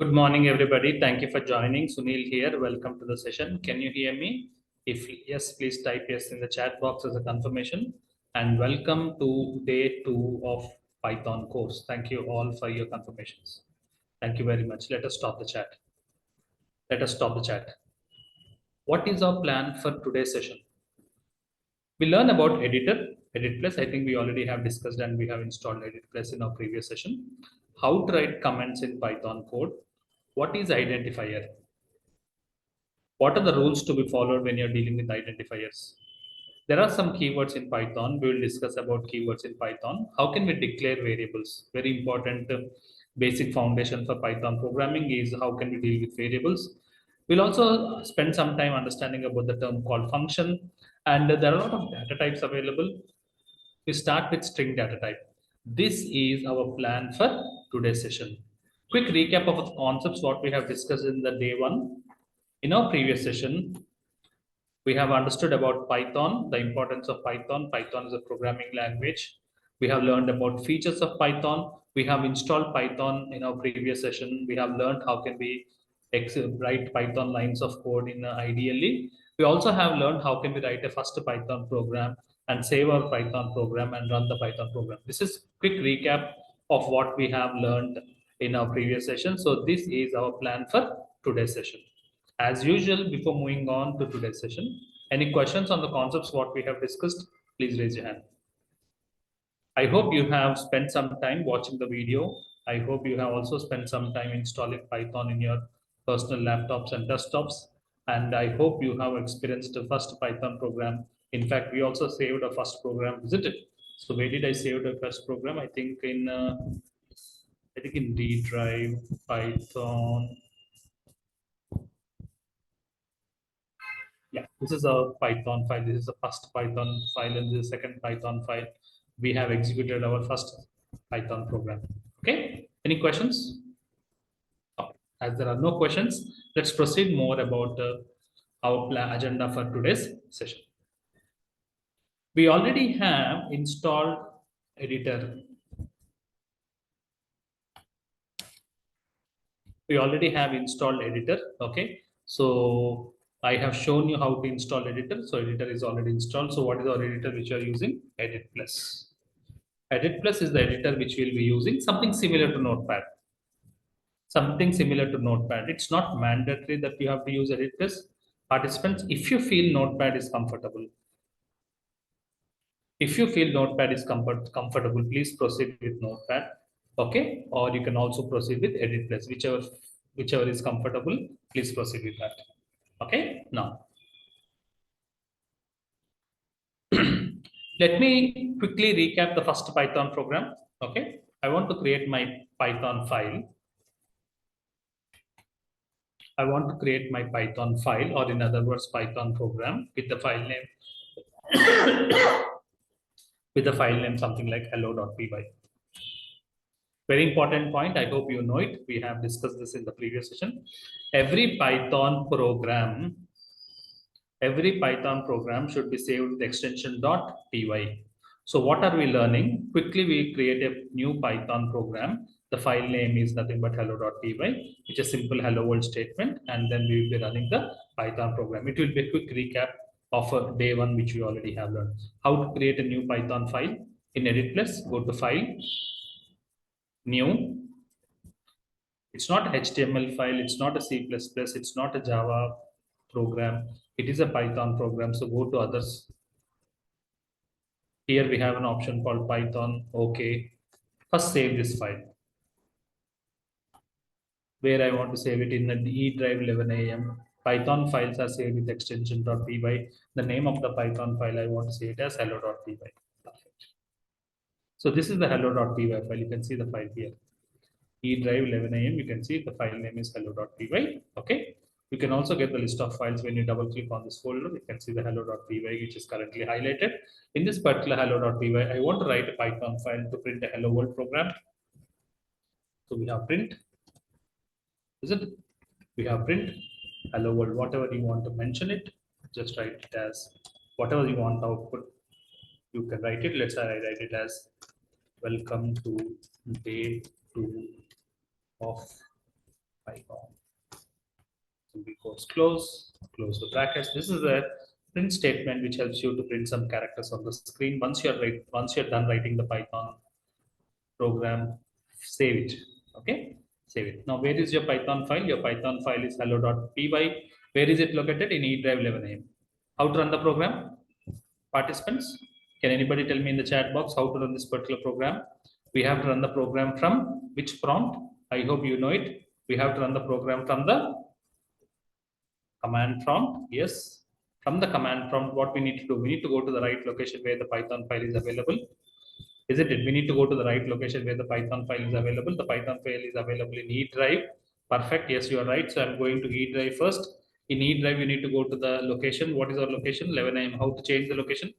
Good morning, everybody. Thank you for joining. Sunil here. Welcome to the session. Can you hear me? If yes, please type yes in the chat box as a confirmation. And welcome to day 2 of Python course. Thank you all for your confirmations. Thank you very much. Let us stop the chat. Let us stop the chat. What is our plan for today's session? We learn about editor, Edit Plus. I think we already have discussed and we have installed Edit Plus in our previous session. How to write comments in Python code. What is identifier? What are the rules to be followed when you're dealing with identifiers? There are some keywords in Python. We will discuss about keywords in Python. How can we declare variables? Very important basic foundation for Python programming is how can we deal with variables. We'll also spend some time understanding about the term called function. And there are a lot of data types available. We start with string data type. This is our plan for today's session. Quick recap of the concepts what we have discussed in the day 1. In our previous session, we have understood about Python, the importance of Python. Python is a programming language. We have learned about features of Python. We have installed Python in our previous session. We have learned how can we write Python lines of code in ideally. We also have learned how can we write a first Python program and save our Python program and run the Python program. This is quick recap of what we have learned in our previous session. So this is our plan for today's session. As usual, before moving on to today's session, any questions on the concepts what we have discussed, please raise your hand. I hope you have spent some time watching the video. I hope you have also spent some time installing Python in your personal laptops and desktops. And I hope you have experienced the first Python program. In fact, we also saved a first program, isn't it? So where did I save the first program? I think in D drive Python. Yeah, this is a Python file. This is the first Python file and the second Python file. We have executed our first Python program. Okay, any questions? Okay. As there are no questions, let's proceed more about our agenda for today's session. We already have installed editor. We already have installed editor. Okay, so I have shown you how to install editor. So editor is already installed. So what is our editor which you are using? Edit Plus. Edit Plus is the editor which we'll be using, something similar to Notepad. Something similar to Notepad. It's not mandatory that you have to use Edit Plus. Participants, if you feel Notepad is comfortable, comfortable, please proceed with Notepad. Okay, or you can also proceed with Edit Plus, whichever is comfortable. Please proceed with that. Okay, now let me quickly recap the first Python program. Okay, I want to create my Python file. I want to create my Python file, or in other words, Python program with the file name something like hello.py. Very important point. I hope you know it. We have discussed this in the previous session. Every Python program should be saved with extension .py. So what are we learning? Quickly, we create a new Python program. The file name is nothing but hello.py, which is a simple hello world statement. And then we will be running the Python program. It will be a quick recap of day 1, which we already have learned. How to create a new Python file in Edit Plus. Go to File, New. It's not an HTML file. It's not a C++. It's not a Java program. It is a Python program. So go to Others. Here we have an option called Python. Okay. First save this file. Where I want to save it in the E drive 11 AM. Python files are saved with extension .py. The name of the Python file I want to save it as hello.py. So this is the hello.py file. You can see the file here. E drive 11 AM. You can see the file name is hello.py. Okay. You can also get the list of files when you double click on this folder. You can see the hello.py, which is currently highlighted. In this particular hello.py, I want to write a Python file to print a hello world program. So we have print, isn't it? We have print hello world, whatever you want to mention it, just write it as whatever you want output. You can write it. Let's write it as welcome to day 2 of Python. Simple quotes close the brackets. This is a print statement which helps you to print some characters on the screen. Once you're done writing the Python program, save it. Okay, save it. Now, where is your Python file? Your Python file is hello.py. Where is it located? In E drive 11am. How to run the program? Participants, can anybody tell me in the chat box how to run this particular program? We have to run the program from which prompt? I hope you know it. We have to run the program from the command prompt. Yes, from the command prompt, what we need to do? We need to go to the right location where the Python file is available. Isn't it? We need to go to the right location where the Python file is available. The Python file is available in E drive. Perfect. Yes, you are right. So I'm going to E drive first. In E drive, you need to go to the location. What is our location? 11am. How to change the location?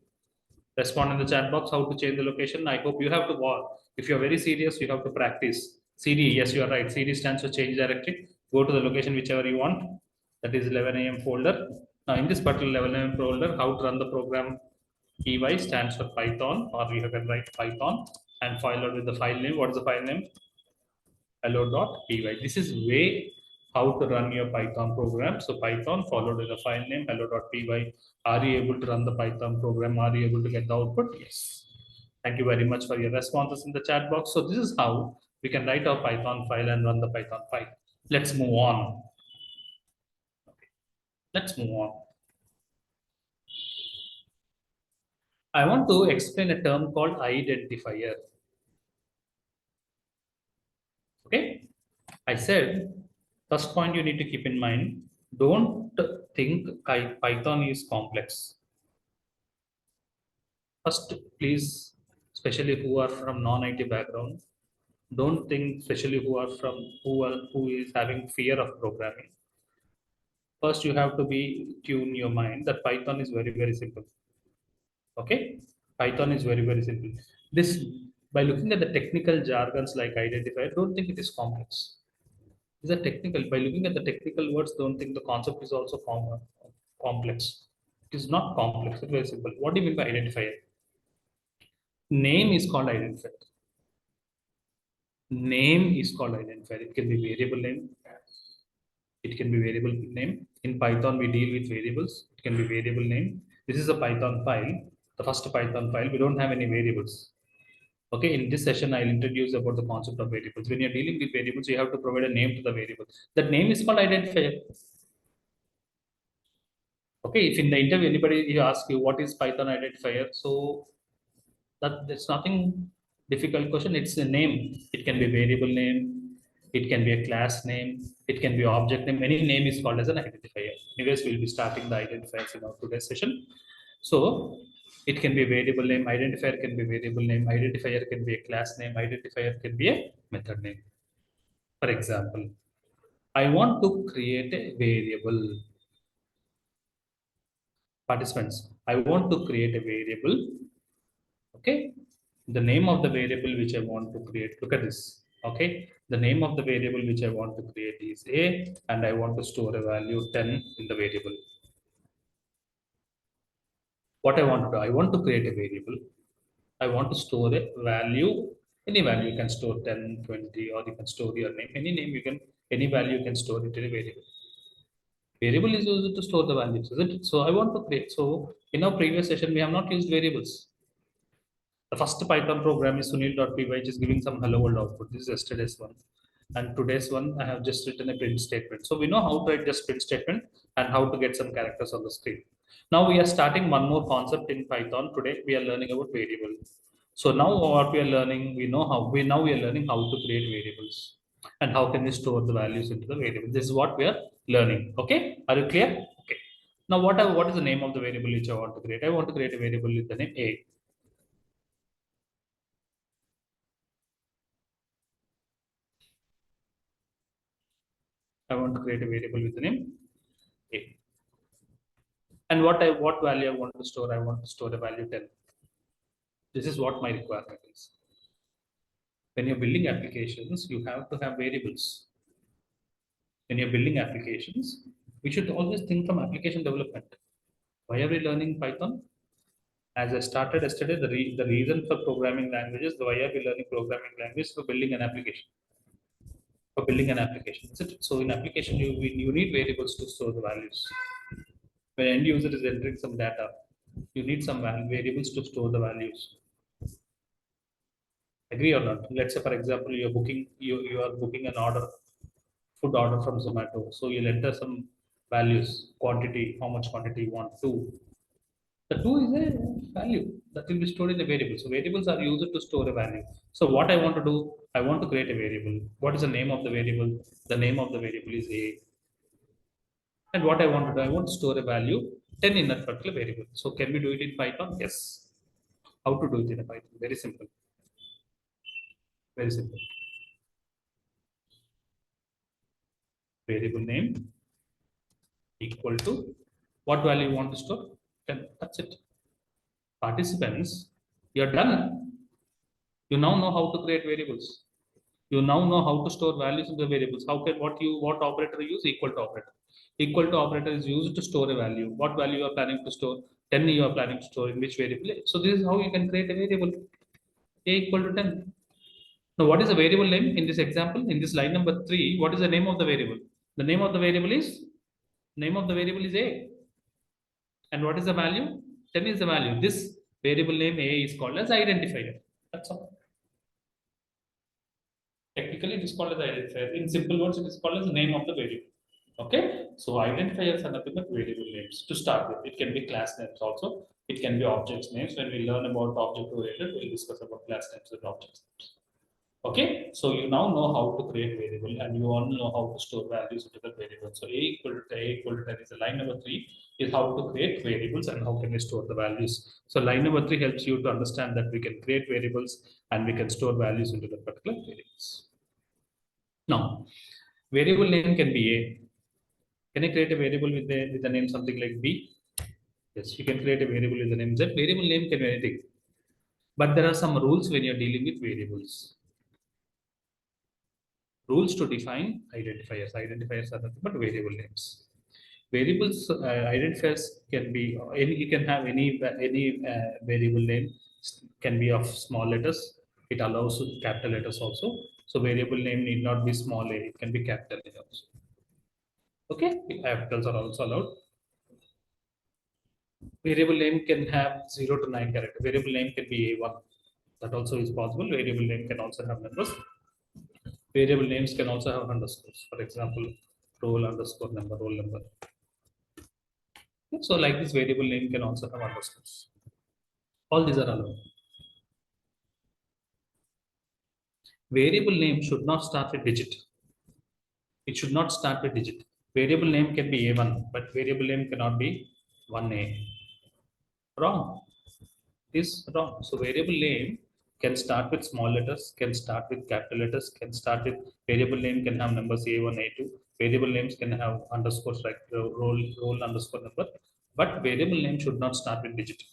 Respond in the chat box how to change the location. I hope you have to watch. If you're very serious, you have to practice. CD, yes, you are right. CD stands for change directory. Go to the location whichever you want. That is 11am folder. Now, in this particular 11am folder, how to run the program? py stands for Python, or you can write Python and followed with the file name. What is the file name? hello.py. This is way how to run your Python program. So Python followed with the file name hello.py. Are you able to run the Python program? Are you able to get the output? Yes. Thank you very much for your responses in the chat box. So this is how we can write our Python file and run the Python file. Let's move on. Okay. Let's move on. I want to explain a term called identifier. Okay. I said, first point you need to keep in mind, don't think Python is complex. First, please, especially who are from non-IT background, don't think, especially who is having fear of programming. First, you have to be tune your mind that Python is very, very simple. Okay, Python is very, very simple. This, by looking at the technical jargons like identifier, don't think it is complex. These are technical. By looking at the technical words, don't think the concept is also complex. It is not complex. It's very simple. What do you mean by identifier? Name is called identifier. Name is called identifier. It can be variable name. It can be variable name. In Python, we deal with variables. It can be variable name. This is a Python file. The first Python file. We don't have any variables. Okay, in this session, I'll introduce about the concept of variables. When you're dealing with variables, you have to provide a name to the variable. That name is called identifier. Okay, if in the interview anybody asks you what is Python identifier, so that's nothing difficult question. It's a name. It can be variable name. It can be a class name. It can be object name. Any name is called as an identifier. Anyways, we'll be starting the identifiers in our today's session. So it can be a variable name. Identifier can be variable name. Identifier can be a class name. Identifier can be a method name. For example, I want to create a variable. Participants, I want to create a variable. Okay, the name of the variable which I want to create, look at this. Okay, the name of the variable which I want to create is a, and I want to store a value 10 in the variable. What I want to do, I want to create a variable. I want to store a value, any value. You can store 10, 20, or you can store your name, any name. You can, any value you can store it in a variable. Variable is used to store the values, isn't it? So I want to create. So in our previous session, we have not used variables. The first Python program is sunil.py, which is giving some hello world output. This is yesterday's one. And today's one, I have just written a print statement. So we know how to write just print statement and how to get some characters on the screen. Now we are starting one more concept in Python. Today we are learning about variable. So now what we are learning, we know how we are learning how to create variables and how can we store the values into the variable. This is what we are learning. Okay, are you clear? Okay. Now what is the name of the variable which I want to create? I want to create a variable with the name a. I want to create a variable with the name a. And what value I want to store? I want to store a value 10. This is what my requirement is. When you're building applications, you have to have variables. When you're building applications, we should always think from application development. Why are we learning Python? As I started yesterday, the reason for programming languages, why are we learning programming language for building an application? for building an application, isn't it? So in application, you need variables to store the values. When end user is entering some data, you need some variables to store the values. Agree or not? Let's say, for example, you are booking an order, food order from Zomato. So you'll enter some values, quantity, how much quantity you want, two. The two is a value that will be stored in the variable. So variables are used to store a value. So what I want to do, I want to create a variable. What is the name of the variable? The name of the variable is A. And what I want to do, I want to store a value 10 in that particular variable. So can we do it in Python? Yes. How to do it in a Python? Very simple. Very simple. Variable name equal to what value you want to store? 10. That's it. Participants, you're done. You now know how to create variables. You now know how to store values in the variables. How can what operator use? Equal to operator. Equal to operator is used to store a value. What value you are planning to store? 10 you are planning to store in which variable? So this is how you can create a variable. A equal to 10. Now what is the variable name in this example? In this line number 3, what is the name of the variable? The name of the variable is A. And what is the value? 10 is the value. This variable name A is called as identifier. That's all. Technically, it is called as identifier. In simple words, it is called as the name of the variable. Okay, so identifiers are nothing but variable names to start with. It can be class names also. It can be objects names. When we learn about object oriented, we'll discuss about class names and objects names. Okay, so you now know how to create variable and you all know how to store values into the variable. So A equal to 10 is the line number 3 is how to create variables and how can we store the values. So line number 3 helps you to understand that we can create variables and we can store values into the particular variables. Now, variable name can be A. Can I create a variable with the name something like B? Yes, you can create a variable with the name Z. Variable name can be anything. But there are some rules when you're dealing with variables. Rules to define identifiers. Identifiers are nothing but variable names. Variables identifiers can be any. You can have any variable name can be of small letters. It allows capital letters also. So variable name need not be small a. It can be capital A also. Okay, capitals are also allowed. Variable name can have 0 to 9 character. Variable name can be A1. That also is possible. Variable name can also have numbers. Variable names can also have underscores. For example, roll underscore number, roll number. So like this variable name can also have underscores. All these are allowed. Variable name should not start with digit. It should not start with digit. Variable name can be A1, but variable name cannot be 1A. Wrong. Is wrong. So variable name can start with small letters, can start with capital letters, can start with variable name can have numbers A1, A2. Variable names can have underscores like roll underscore number, but variable name should not start with digit.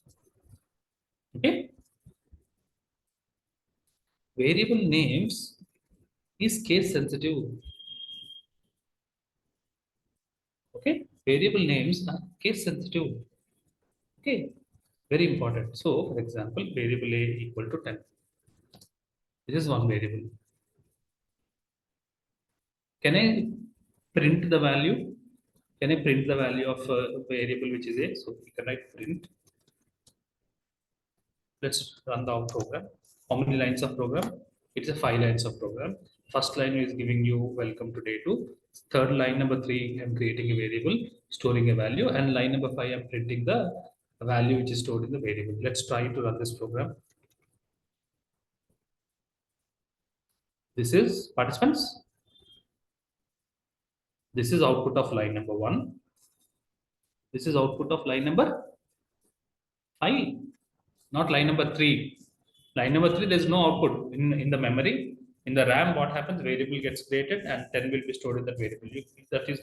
Okay. Variable names is case sensitive. Okay. Variable names are case sensitive. Okay. Very important. So, for example, variable A equal to 10. This is one variable. Can I print the value? Can I print the value of a variable which is A? So we can write print. Let's run the program. How many lines of program? It's a 5 lines of program. First line is giving you welcome to day 2. Third line number 3, I'm creating a variable, storing a value, and line number 5, I'm printing the value which is stored in the variable. Let's try to run this program. This is participants. This is output of line number 1. This is output of line number 5, not line number 3. Line number 3, there's no output in the memory. In the RAM, what happens? Variable gets created and 10 will be stored in that variable. This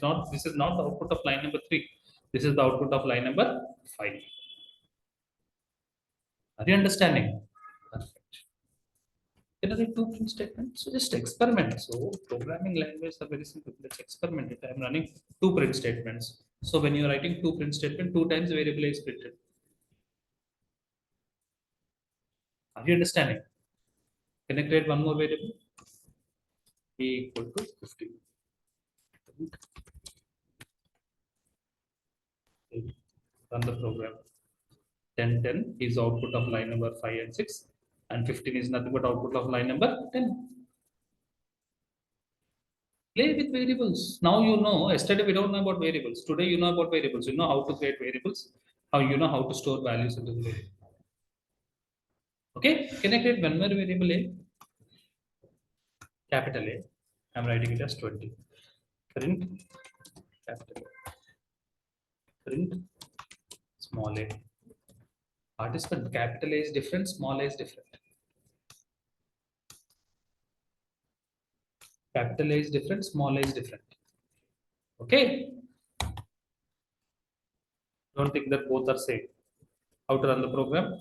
is not the output of line number 3. This is the output of line number 5. Are you understanding? Perfect. There are 2 print statements. So just experiment. So programming languages are very simple. Let's experiment it. I'm running 2 print statements. So when you're writing 2 print statements, 2 times variable is printed. Are you understanding? Can I create one more variable? equal to 50. Run the program. 10, 10 is output of line number 5 and 6, and 15 is nothing but output of line number 10. Play with variables. Now you know. Yesterday we don't know about variables. Today you know about variables. You know how to create variables. How you know how to store values into the variable. Okay? Can I create one more variable A? Capital A. I'm writing it as 20. Print capital A. Print small a. Participant, capital A is different, small a is different. Capital A is different, small a is different. Okay? Don't think that both are same. How to run the program?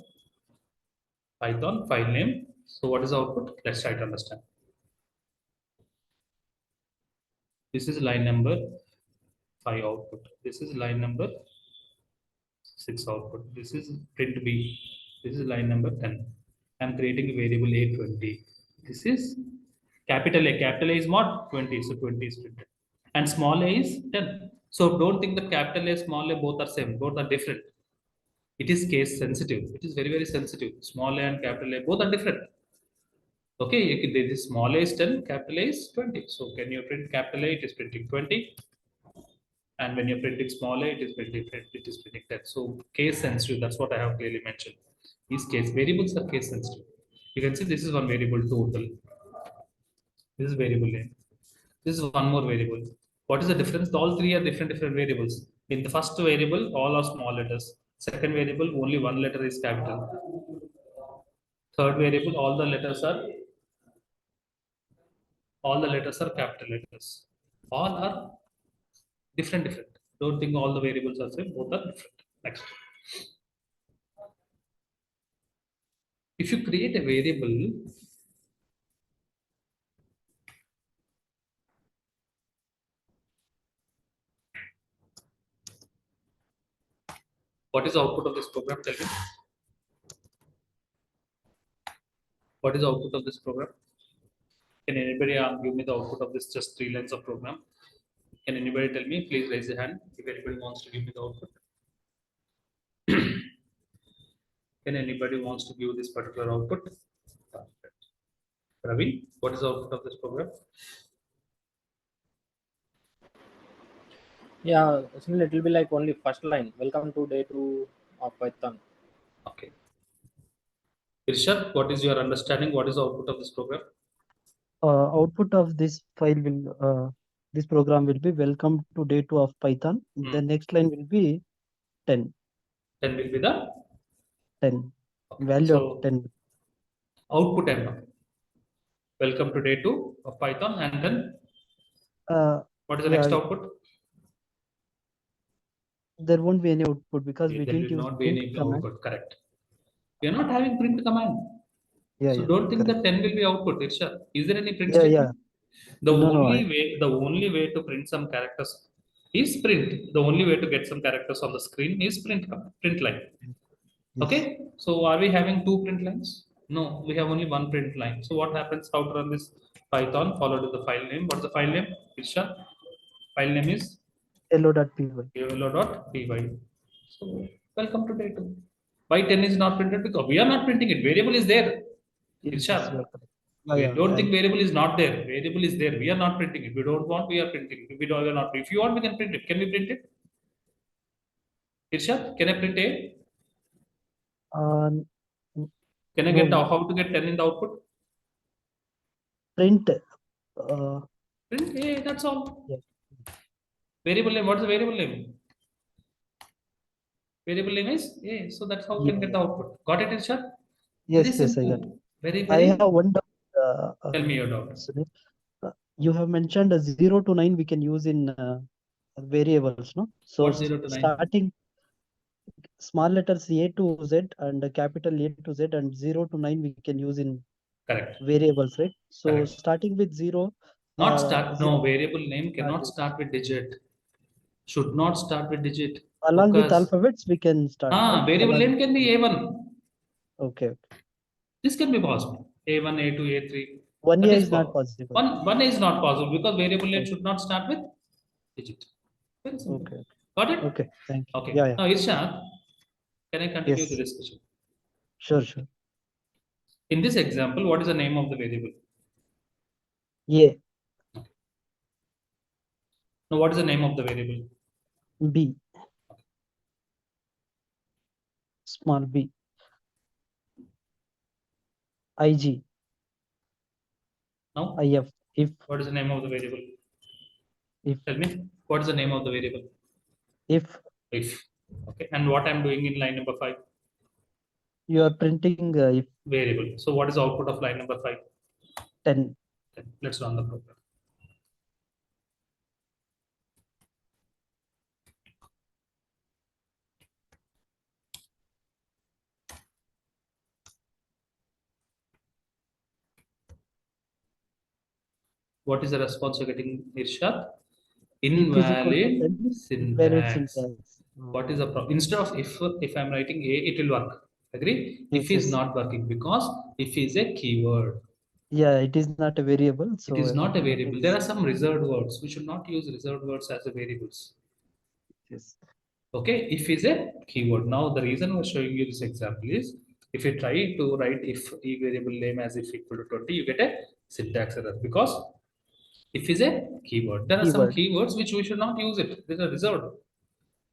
Python, file name. So what is the output? Let's try to understand. This is line number 5 output. This is line number 6 output. This is print B. This is line number 10. I'm creating a variable A20. This is capital A. Capital A is what? 20. So 20 is printed. And small a is 10. So don't think that capital A, small a both are same. Both are different. It is case sensitive. It is very, very sensitive. Small a and capital A both are different. Okay, this small a is 10, capital A is 20. So can you print capital A? It is printing 20. And when you're printing small a, it is printing 10. So case sensitive, that's what I have clearly mentioned. These case variables are case sensitive. You can see this is one variable total. This is variable A. This is one more variable. What is the difference? All three are different variables. In the first variable, all are small letters. Second variable, only one letter is capital. Third variable, all the letters are capital letters. All are different. Don't think all the variables are same, both are different. Next. If you create a variable, what is the output of this program? Tell me. What is the output of this program? Can anybody give me the output of this just 3 lines of program? Can anybody tell me? Please raise your hand if anybody wants to give me the output. Can anybody wants to give this particular output? Ravi, what is the output of this program? Yeah, Sunil, it will be like only first line. Welcome to day 2 of Python. Okay. Irshad, what is your understanding? What is the output of this program? Output of this file will this program will be welcome to day 2 of Python. The next line will be 10. 10 will be the 10. okay. Value So of 10. output M. Welcome to day 2 of Python, and then what is the next output? There won't be any output because we didn't use print command. Output. Correct. We are not having print command. Yeah, so yeah, don't think correct. that 10 will be output. Irshad, is there any print Yeah, statement? yeah. The only way to print some characters is print. The only way to get some characters on the screen is print line. Yes. Okay. So are we having 2 print lines? No, we have only 1 print line. So what happens? How to run this Python? Followed with the file name. What is the file name? Irshad? File name is hello.py. hello.py. So welcome to day 2. Why 10 is not printed? Because we are not printing it. Variable is there. Irshad. We don't think variable is not there. Variable is there. We are not printing it. We don't want, we are printing it. If we don't, we are not. If you want, we can print it. Can we print it? Irshad, can I print A? Can I get how to get 10 in the output? Print. Print A, that's all. Yeah. Variable name, what's the variable name? Variable name is A. So that's how we can get the output. Got it, Irshad? Yes, yes, I got it. Very. I have one doubt. Tell me your doubt. You have mentioned 0 to 9 we can use in variables, no? So what 0 to 9? Starting small letters A to Z and capital A to Z and 0 to 9 we can use in correct variables, right? So correct. Starting with 0. Not start. No, variable name cannot start with digit. Should not start with digit. Along with alphabets, we can start. Variable name can be A1. Okay. This can be possible. A1, A2, A3. 1 That year is is not possible. possible. One is not possible because variable name Okay. should not start with digit. Very simple. Okay. Got it? Okay. Thank you. Okay. Yeah. Now, Irshad, can I continue Yes. the discussion? Sure. Sure. In this example, what is the name of the variable? Yeah. Now, what is the name of the variable? B. Small b. IG. Now, IF. If. what is the name of the variable? If. Tell me, what is the name of the variable? If If. Okay. And what I'm doing in line number 5? you are printing if Variable. So, what is the output of line number 5? 10. Okay, let's run the program. What is the response you're getting, Irshad? If is equal to Invalid 10. Invalid syntax. syntax. What is the problem? Instead of if I'm writing a, it will work. Agree? If Yes, is yes. not working because if is a keyword. Yeah, it is not a variable. So It is not a it variable. is- There are some reserved words. We should not use reserved words as a variables. Yes. Okay, if is a keyword. Now the reason we're showing you this example is if you try to write if e variable name as if equal to 20, you get a syntax error because if is a keyword. There are some Keyword. keywords which we should not use it. These are reserved.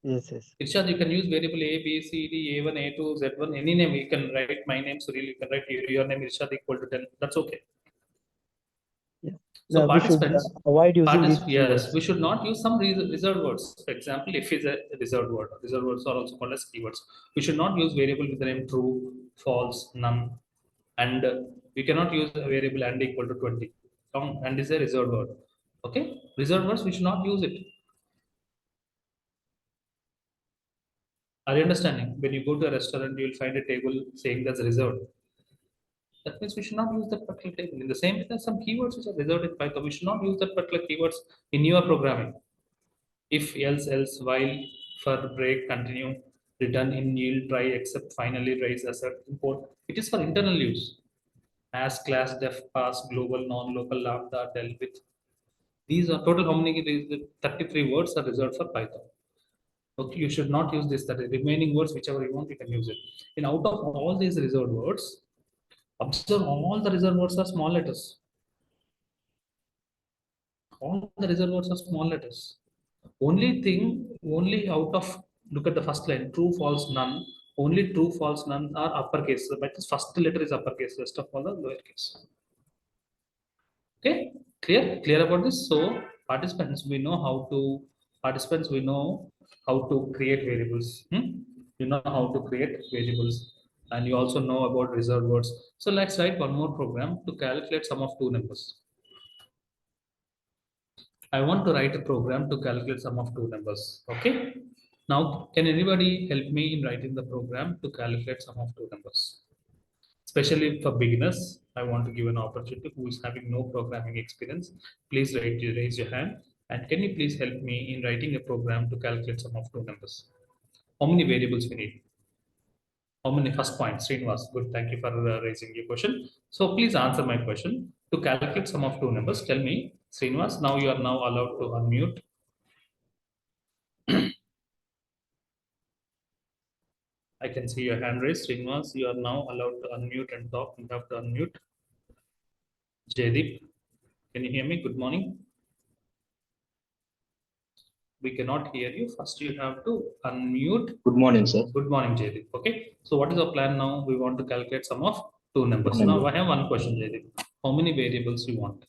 Yes, yes. Irshad, you can use variable A, B, C, D, A1, A2, Z1, any name. You can write my name, Suril. You can write your name, Irshad, equal to 10. That's okay. Yeah. So No, we should participants, avoid using if yes, keywords. we should not use some reserved words. For example, if is a reserved word, reserved words are also called as keywords. We should not use variable with the name true, false, none, and we cannot use a variable and equal to 20. And is a reserved word. Okay, reserved words we should not use it. Are you understanding? When you go to a restaurant, you will find a table saying that's reserved. That means we should not use that particular table. In the same way, there are some keywords which are reserved in Python. We should not use that particular keywords in your programming. If, else, while, for, break, continue, return, in, yield, try, except, finally, raise, assert, import. It is for internal use. As, class, def, pass, global, non-local, lambda, del, with. These are total how many? These 33 words are reserved for Python. Okay, you should not use this. That remaining words, whichever you want, you can use it. And out of all these reserved words, observe all the reserved words are small letters. All the reserved words are small letters. Only out of, look at the first line, true, false, none. Only true, false, none are uppercase. But the first letter is uppercase, rest of all are lowercase. Okay, clear about this. So participants, we know how to create variables. You know how to create variables, and you also know about reserved words. So let's write one more program to calculate sum of two numbers. I want to write a program to calculate sum of two numbers. Okay. Now, can anybody help me in writing the program to calculate sum of two numbers? Especially for beginners, I want to give an opportunity who is having no programming experience. Please raise your hand. And can you please help me in writing a program to calculate sum of two numbers? How many variables we need? How many? First point, Srinivas. Good, thank you for raising your question. So please answer my question. To calculate sum of two numbers, tell me, Srinivas, now you are now allowed to unmute. I can see your hand raised. Srinivas, you are now allowed to unmute and talk. You have to unmute. Jaydeep, can you hear me? Good morning. We cannot hear you. First, you have to unmute. Good morning, sir. Good morning, Jaydeep. Okay. So, what is our plan now? We want to calculate sum of two numbers. Two Now, numbers. I have one question, Jaydeep. How many variables you want?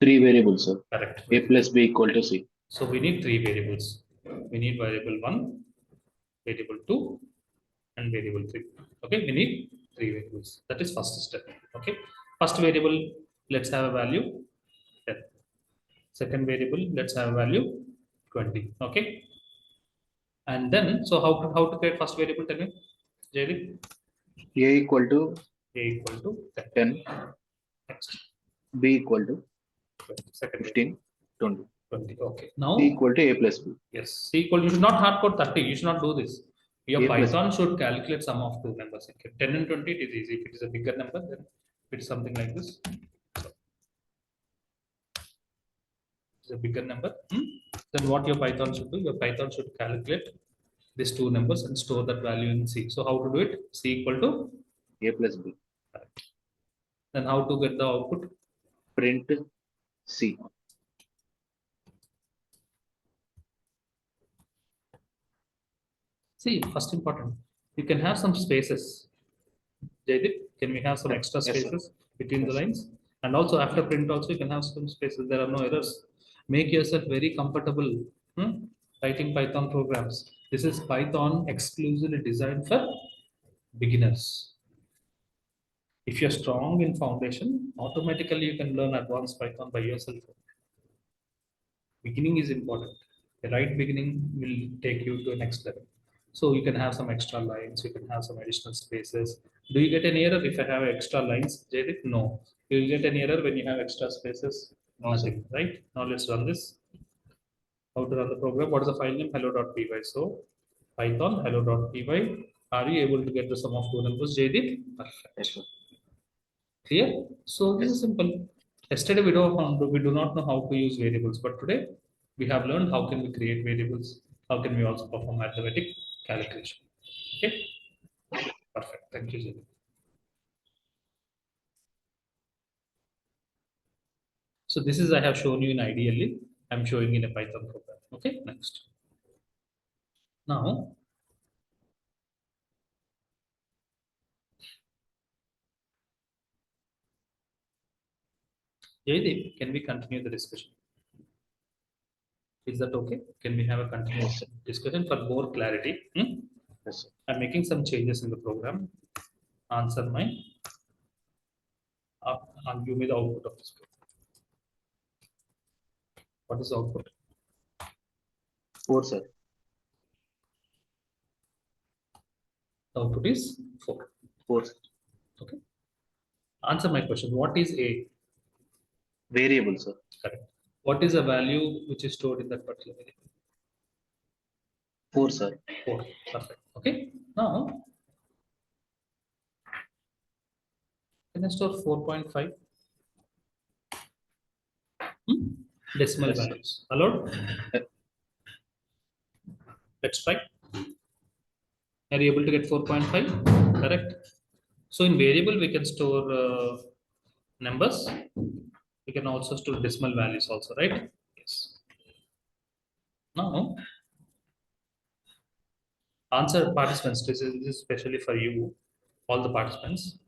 3 variables, sir. Correct. A plus B equal to C. So, we need 3 variables. We need variable 1, variable 2, and variable 3. Okay. We need 3 variables. That is first step. Okay. First variable, let's have a value 10. Second variable, let's have a value 20. Okay. And then, so how to create first variable? Tell me, Jaydeep. A equal to A equal to 10. Next. B equal to 20. Second 15. 20. 20. Okay. Now, C equal to A plus B. yes, C equal. You should not hardcode 30. You should not do this. Your A plus Python should calculate sum of two numbers. Okay. 10 and 20, it is easy. If it is a bigger number, then It's something like this. It's a bigger number. Then what your Python should do? Your Python should calculate these two numbers and store that value in C. So how to do it? C equal to A plus B. then how to get the output? Print C. See, first important, you can have some spaces. Jaydeep, can we have some extra Yes, sir. spaces between the Yes, sir. lines? And also after print also you can have some spaces. There are no errors. Make yourself very comfortable writing Python programs. This is Python exclusively designed for beginners. If you're strong in foundation, automatically you can learn advanced Python by yourself. Beginning is important. The right beginning will take you to the next level. So you can have some extra lines, you can have some additional spaces. Do you get any error if I have extra lines, Jaydeep? No. You will get any error when you have extra spaces? Nothing, right? Now let's run this. How to run the program? What is the file name? Hello.py. So Python hello.py. Are you able to get the sum of two numbers, Jaydeep? Perfect. Yes, sir. Clear? So this is simple. Yesterday we do not know how to use variables, but today we have learned how can we create variables, how can we also perform arithmetic calculation. Okay, perfect. Thank you, Jaydeep. So this is I have shown you in ideally. I'm showing in a Python program. Okay, next. Now, Jaydeep, can we continue the discussion? Is that okay? Can we have a continuous discussion for more clarity? Yes, sir. I'm making some changes in the program. Answer my and give me the output of this program. What is the output? 4, sir. The output is 4. 4, sir. Okay. Answer my question. What is A? Variable, sir. Correct. What is the value which is stored in that particular variable? 4, sir. 4. Perfect. Okay. Now, can I store 4.5? Decimal Yes, sir. values. Allowed? Let's try. Are you able to get 4.5? Correct. So in variable, we can store numbers. We can also store decimal values also, right? Yes. Now, answer participants. This is especially for you, all the participants.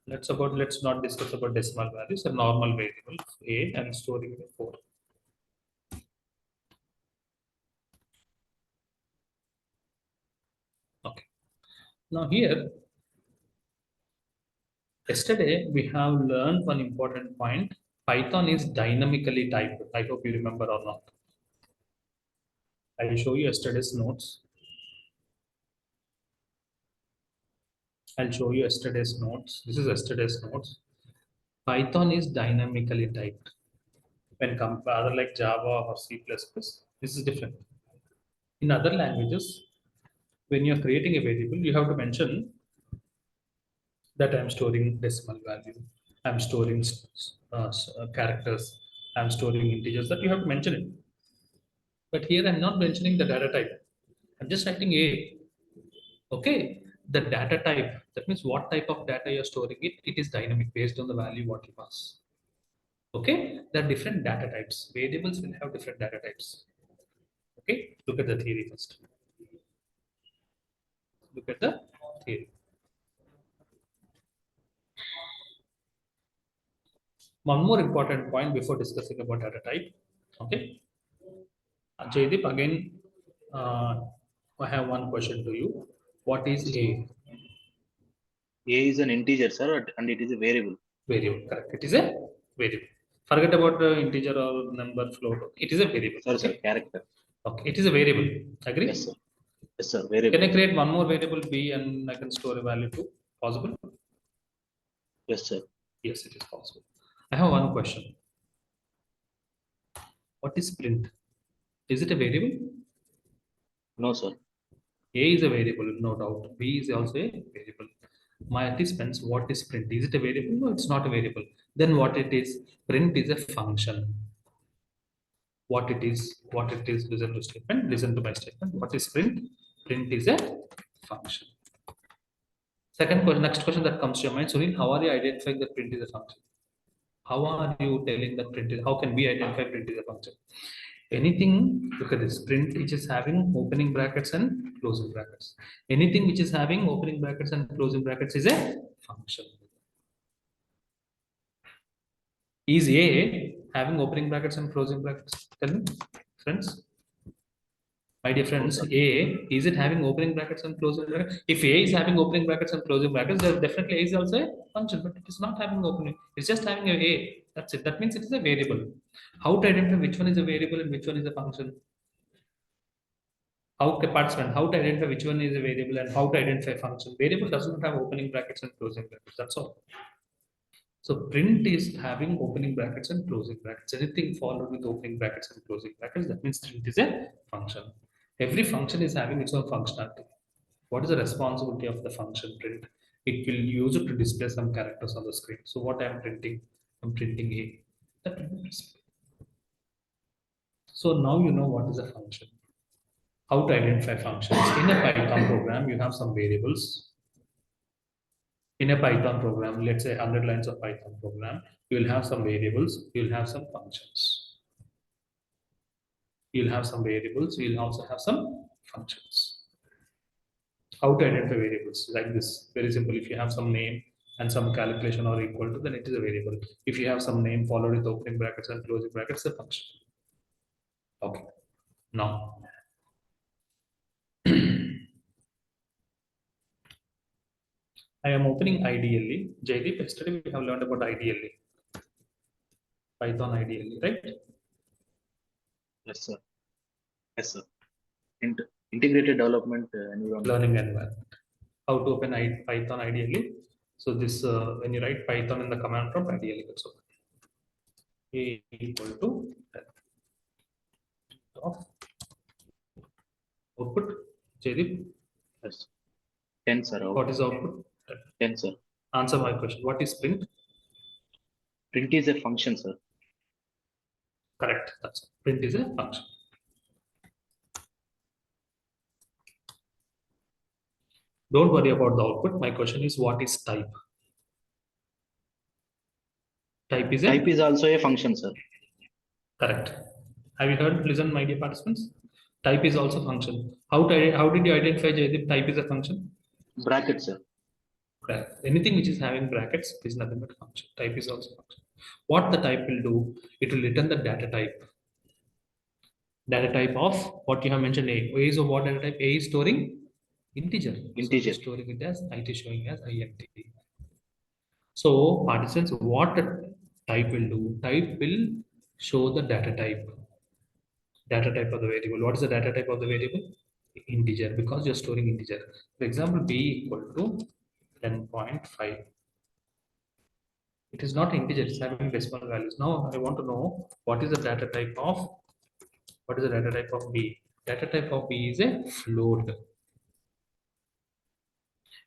Let's not discuss about decimal values. A normal variable A and storing the 4. Okay. Now here, yesterday we have learned one important point. Python is dynamically typed. I hope you remember or not. I will show you yesterday's notes. I'll show you yesterday's notes. This is yesterday's notes. Python is dynamically typed. When compared like Java or C++, this is different. In other languages, when you're creating a variable, you have to mention that I'm storing decimal value, I'm storing characters, I'm storing integers, that you have to mention it. But here I'm not mentioning the data type. I'm just writing A. Okay, the data type, that means what type of data you're storing it is dynamic based on the value what you pass. Okay, there are different data types. Variables will have different data types. Okay, look at the theory first. Look at the theory. One more important point before discussing about data type. Okay, Jaydeep, again, I have one question to you. What is A? A is an integer, sir, and it is a variable. Variable, correct. It is a variable. Forget about the integer or number float. It is a variable. Sorry, sir, Okay. character. Okay, it is a variable. Agree? Yes, sir. Yes, sir, variable. Can I create one more variable B and I can store a value too? Possible? Yes, sir. Yes, it is possible. I have one question. What is print? Is it a variable? No, sir. A is a variable, no doubt. B is also a variable. My participants, what is print? Is it a variable? No, it's not a variable. Then what it is? Print is a function. What it is, listen to statement, listen to my statement. What is print? Print is a function. Second question, next question that comes to your mind, Sunil, how are you identifying that print is a function? How are you telling that print is, how can we identify print is a function? Anything, look at this, print which is having opening brackets and closing brackets. Anything which is having opening brackets and closing brackets is a function. Is A having opening brackets and closing brackets? Tell me, friends. My dear friends, A, is it having opening brackets and closing brackets? If A is having opening brackets and closing brackets, then definitely A is also a function, but it is not having opening. It's just having A. That's it. That means it is a variable. How to identify which one is a variable and which one is a function? How to participant, how to identify which one is a variable and how to identify function? Variable does not have opening brackets and closing brackets. That's all. So print is having opening brackets and closing brackets. Anything followed with opening brackets and closing brackets, that means print is a function. Every function is having its own functionality. What is the responsibility of the function print? It will use it to display some characters on the screen. So what I am printing? I'm printing A. That will be display. So now you know what is a function. How to identify functions. In a Python program, you have some variables. In a Python program, let's say 100 lines of Python program, you will have some variables, you will have some functions. You'll have some variables, you'll also have some functions. How to identify variables? Like this, very simple. If you have some name and some calculation are equal to, then it is a variable. If you have some name followed with opening brackets and closing brackets, a function. Okay. Now, I am opening IDLE. Jaideep, yesterday we have learned about IDLE. Python IDLE, right? Yes, sir. Yes, sir. Integrated development environment. Learning environment. How to open Python IDLE. So this, when you write Python in the command prompt, IDLE gets open. A equal to 10 of output. Jaideep, Yes. 10, sir. what is output? 10, sir. Answer my question. What is print? Print is a function, sir. Correct. That's print is a function. Don't worry about the output. My question is, what is type? Type is a Type is also a function, sir. correct. Have you heard? Listen, my dear participants. Type is also function. How did you identify Jaideep? Type is a function. Bracket, sir. Correct. Anything which is having brackets is nothing but function. Type is also function. What the type will do? It will return the data type. Data type of what you have mentioned. A is of what data type? A is storing integer. Integer. So storing it as it is showing as int. So participants, what the type will do? Type will show the data type. Data type of the variable. What is the data type of the variable? Integer, because you're storing integer. For example, b equal to 10.5. It is not integer, it's having decimal values. Now I want to know what is the data type of b. Data type of b is a float.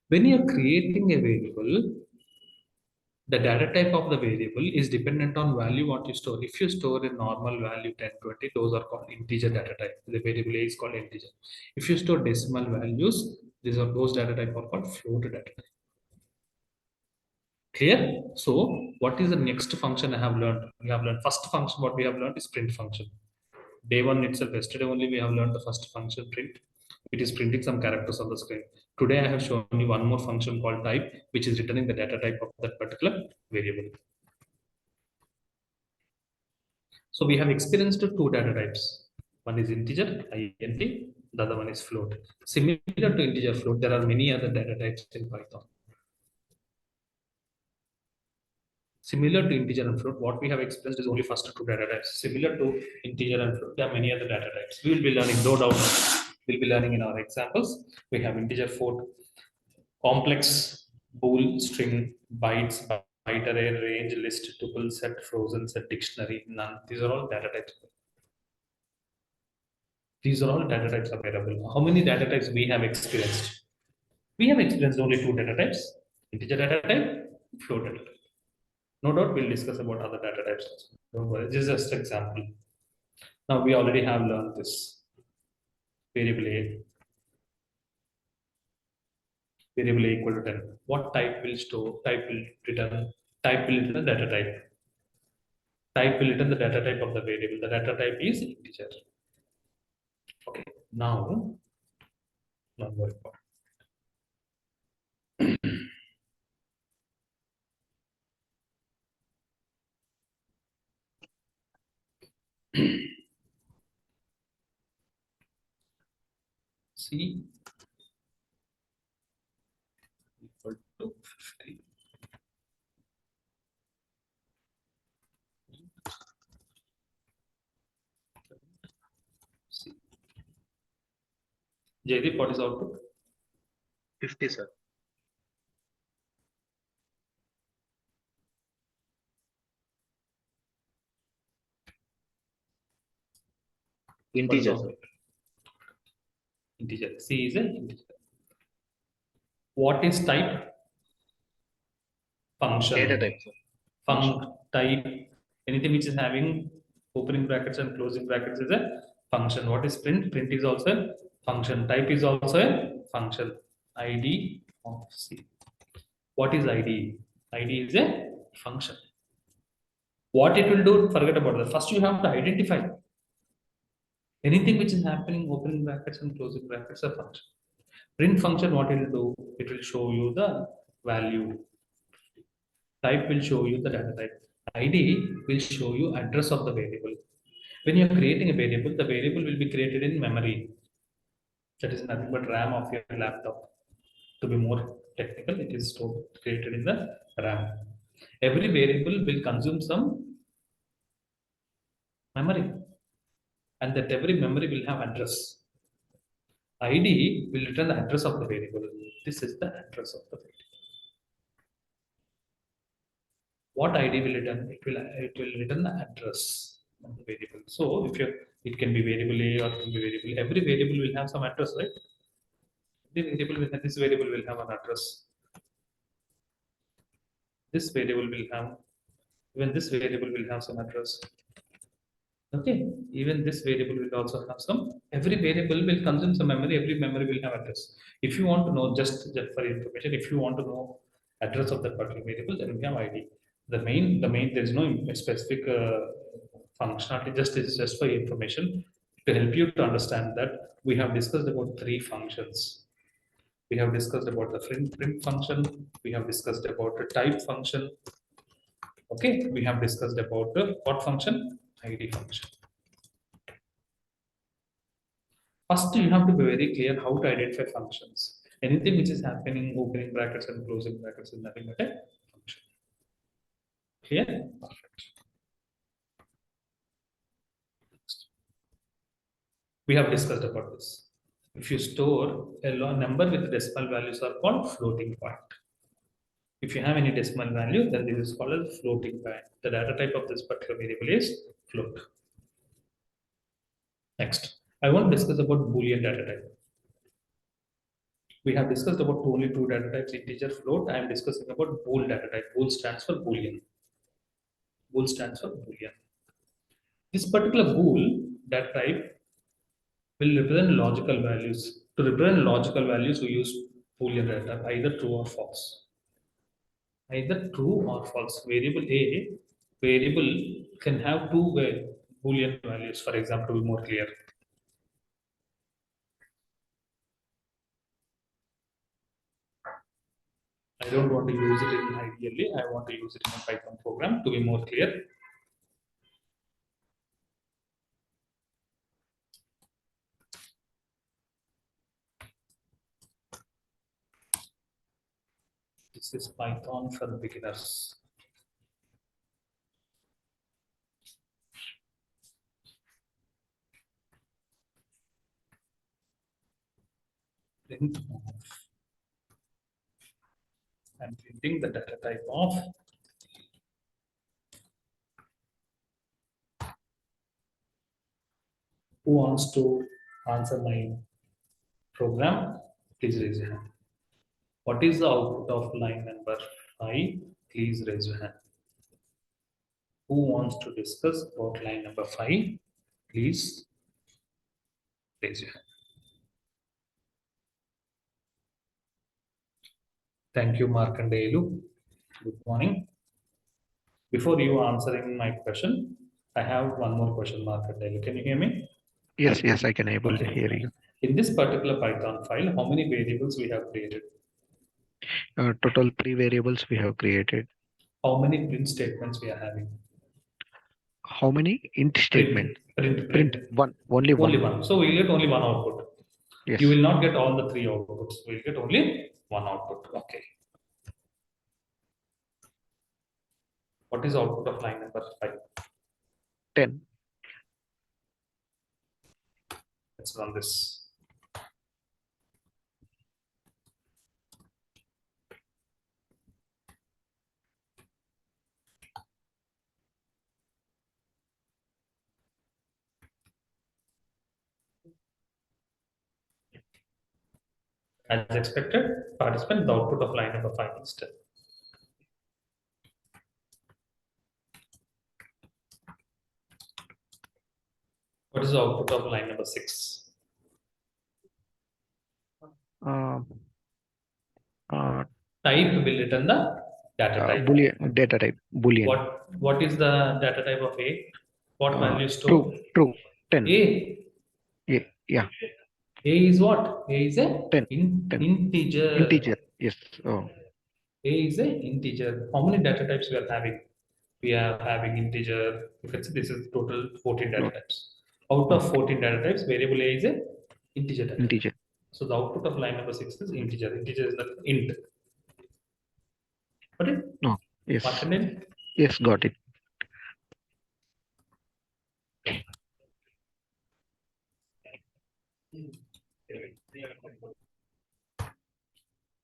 When you are creating a variable, the data type of the variable is dependent on value what you store. If you store a normal value 10, 20, those are called integer data type. The variable A is called integer. If you store decimal values, those data type are called float data type. Clear? So what is the next function I have learned? We have learned first function, what we have learned is print function. Day one itself, yesterday only we have learned the first function print. It is printing some characters on the screen. Today I have shown you one more function called type, which is returning the data type of that particular variable. So we have experienced two data types. One is integer, int, the other one is float. Similar to integer float, there are many other data types in Python. Similar to integer and float, what we have experienced is only first two data types. Similar to integer and float, there are many other data types. We will be learning, no doubt, we'll be learning in our examples. We have integer, float, complex, bool, string, bytes, byte array, range, list, tuple, set, frozen, set, dictionary, none. These are all data types. These are all data types available. How many data types we have experienced? We have experienced only two data types. Integer data type, float data type. No doubt we'll discuss about other data types also. Don't worry, this is just an example. Now we already have learned this. Variable A. Variable A equal to 10. What type will store? Type will return. Type will return the data type. Type will return the data type of the variable. The data type is integer. Okay. Now, more important. C equal to 50. C. Jaydeep, what is output? 50, sir. Integer, sir. Integer. C is an integer. What is type? Function. Data type, sir. Type. Anything which is having opening brackets and closing brackets is a function. What is print? Print is also a function. Type is also a function. ID of C. What is ID? ID is a function. What it will do, forget about that. First, you have to identify anything which is happening, opening brackets and closing brackets, a function. Print function, what it will do? It will show you the value. Type will show you the data type. ID will show you address of the variable. When you are creating a variable, the variable will be created in memory. That is nothing but RAM of your laptop. To be more technical, it is created in the RAM. Every variable will consume some memory, and that every memory will have address. ID will return the address of the variable. This is the address of the variable. What ID will return? It will return the address of the variable. So if it can be variable A or it can be variable. Every variable will have some address, right? This variable will have an address. This variable will have, even this variable will have some address. Okay, even this variable will also have some, every variable will consume some memory, every memory will have address. If you want to know, just for information, if you want to know address of that particular variable, then we have ID. The main, there is no specific functionality, it's just for information to help you to understand that we have discussed about 3 functions. We have discussed about the print function. We have discussed about the type function. Okay, we have discussed about the what function? ID function. First, you have to be very clear how to identify functions. Anything which is happening, opening brackets and closing brackets, is nothing but a function. Clear? Perfect. We have discussed about this. If you store a number with decimal values are called floating point. If you have any decimal value, then this is called as floating point. The data type of this particular variable is float. Next, I want to discuss about Boolean data type. We have discussed about only 2 data types, integer, float. I am discussing about bool data type. Bool stands for Boolean. Bool stands for Boolean. This particular bool data type will represent logical values. To represent logical values, we use Boolean data type, either true or false. Either true or false. Variable A, variable can have 2 Boolean values, for example, to be more clear. I don't want to use it in ideally, I want to use it in a Python program to be more clear. This is Python for beginners. Print of. I'm printing the data type of who wants to answer my program. Please raise your hand. What is the output of line number 5? Please raise your hand. Who wants to discuss about line number 5? Please raise your hand. Thank you, Markandelu. Good morning. Before you answering my question, I have one more question, Markandelu. Can you hear me? Yes, I can able to Okay. hear you. In this particular Python file, how many variables we have created? Total 3 variables we have created. How many print statements we are having? How many int statement? Print. One, only Only one. one. So we'll get only one output. Yes. You will not get all the 3 outputs. We'll get only one output. Okay. What is the output of line number 5? 10. Let's run this. As expected, participant, the output of line number 5 is 10. What is the output of line number 6? Type will return the data type. Boolean data type. Boolean. What is the data type of A? What value is stored? True. 10. A. Yeah. A is what? A is a 10. integer. Integer. Yes. Oh. A is a integer. How many data types we are having? We are having integer. You can see this is total 14 data types. Out of 14 data types, variable A is a integer data. Integer. So the output of line number 6 is integer. Integer is the int. Got it? No. Yes. Markandelu? Yes, got it.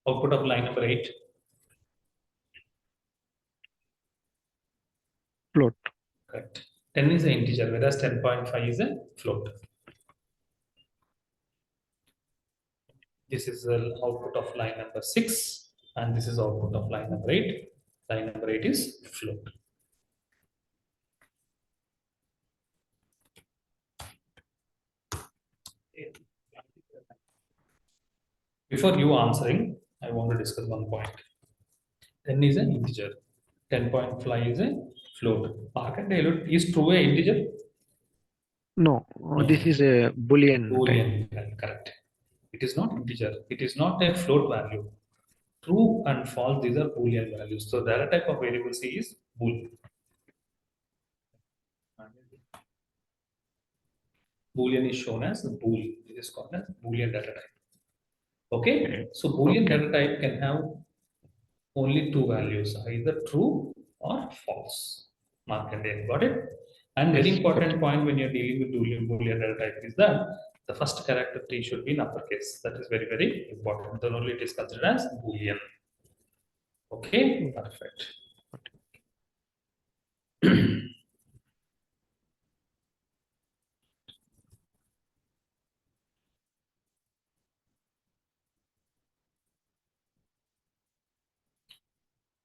Output of line number 8. Float. Correct. 10 is an integer, whereas 10.5 is a float. This is the output of line number 6, and this is output of line number 8. Line number 8 is float. Before you answering, I want to discuss one point. 10 is an integer. 10.5 is a float. Markandelu, is true a integer? No. This is a Boolean. Boolean, correct. It is not integer. It is not a float value. True and false, these are Boolean values. So data type of variable C is bool. Boolean is shown as bool. It is called as Boolean data type. Okay. So Boolean data type can have only 2 values, either true or false. Markandelu, got it? And very important point when you're dealing with Boolean data type is that the first character T should be in uppercase. That is very, very important. Then only it is considered as Boolean. Okay, perfect.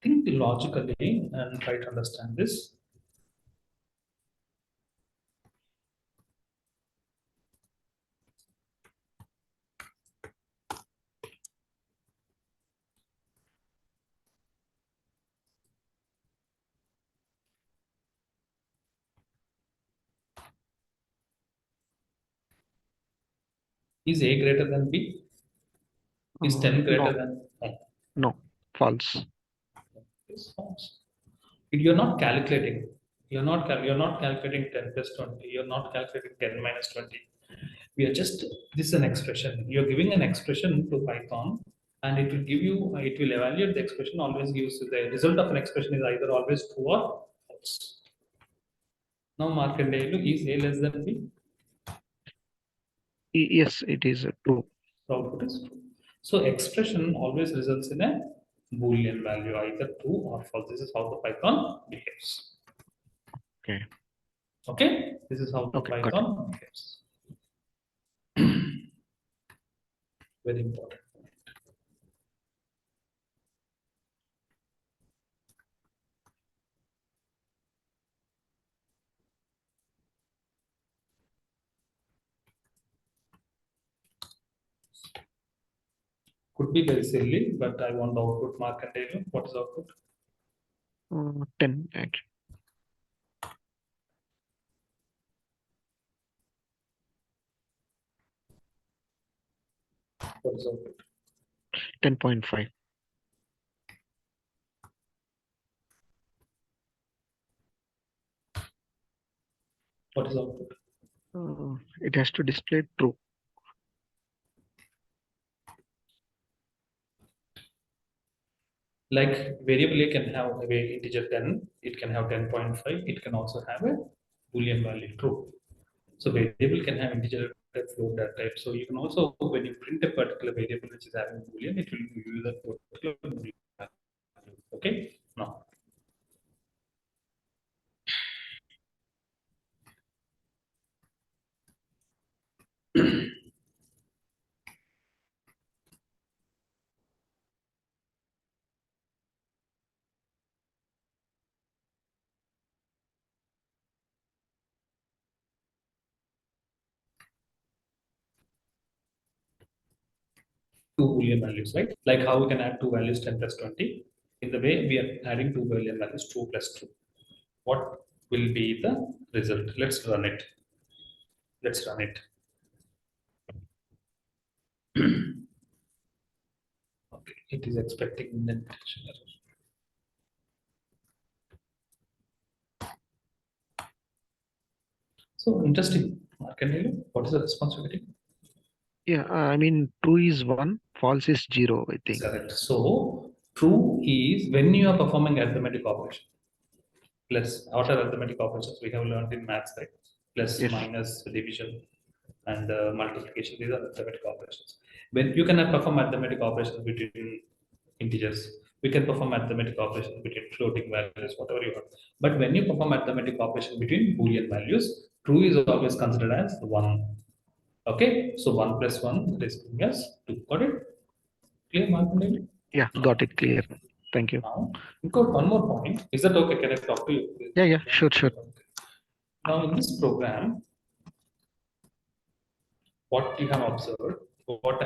Think logically and try to understand this. Is A greater than B? Is 10 greater than? No. False. It's false. You're not calculating. You're not calculating 10 plus 20. You're not calculating 10 minus 20. We are just, this is an expression. You're giving an expression to Python, and it will give you, it will evaluate the expression, always gives you the result of an expression is either always true or false. Now Markandelu, is A less than B? Yes, it is true. The output is true. So expression always results in a Boolean value, either true or false. This is how the Python behaves. Okay. Okay, this is how the Okay, got Python behaves. Very important. Could be very silly, but I want the output, Markandeya. What is the output? 10 actually. What is the output? 10.5. What is the output? It has to display true. Like variable A can have a integer 10, it can have 10.5, it can also have a Boolean value true. So variable can have integer type, float that type. So you can also, when you print a particular variable which is having Boolean, it will give you that particular Boolean value. Okay, now. Two Boolean values, right? Like how we can add two values 10 plus 20. In the way we are adding two Boolean values 2 plus 2. What will be the result? Let's run it. Let's run it. Okay, it is expecting indentation error. So interesting. Markandeya, what is the response we're getting? Yeah, I mean, true is 1, false is 0, I think. Correct. So true is when you are performing arithmetic operation. Plus, what are arithmetic operations we have learned in maths, right? Plus, Yes. minus, division, and multiplication. These are arithmetic operations. When you cannot perform arithmetic operations between integers, we can perform arithmetic operations between floating values, whatever you want. But when you perform arithmetic operation between Boolean values, true is always considered as 1. Okay, so 1 plus 1 is giving us 2. Got it? Clear, Markandeya? Yeah, got it clear. Thank you. Now, we've got one more point. Is that okay? Can I talk to you? Yeah, sure. Now, in this program, what you have observed, what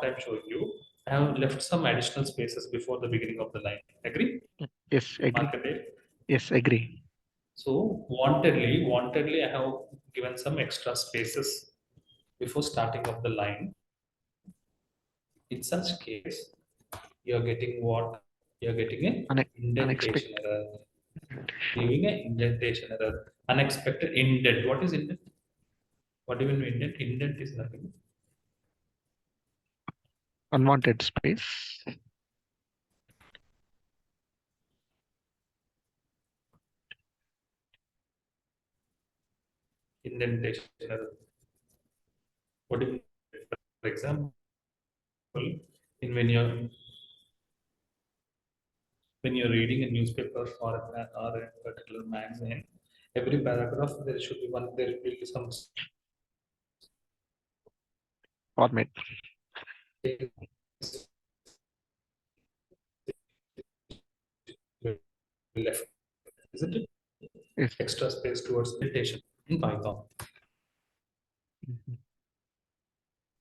I'm showing you, I have left some additional spaces before the beginning of the line. Agree? Yes, agree. Markandeya? Yes, agree. So, wantedly, I have given some extra spaces before starting of the line. In such case, you are getting what? You are getting a indentation Unexpected. error. Giving an indentation error. Unexpected indent. What is indent? What do you mean indent? Indent is nothing. Unwanted space. Indentation error. What do you mean? For example, in when you're reading a newspaper or a particular magazine, every paragraph there should be one. There will be some Format. left, isn't it? Yes. Extra space towards indentation in Python. Mhm.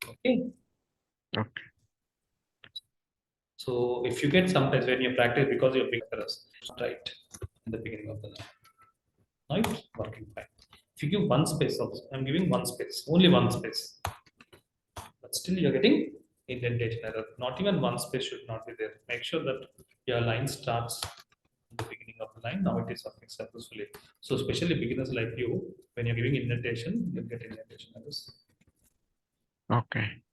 Okay. Okay. So if you get sometimes when you practice because you're big errors, right in the beginning of the line. Now it's working fine. If you give one space also, I'm giving one space, only one space. But still you're getting indentation error. Not even one space should not be there. Make sure that your line starts in the beginning of the line. Now it is working successfully. So especially beginners like you, when you're giving indentation, you'll get indentation errors. Okay.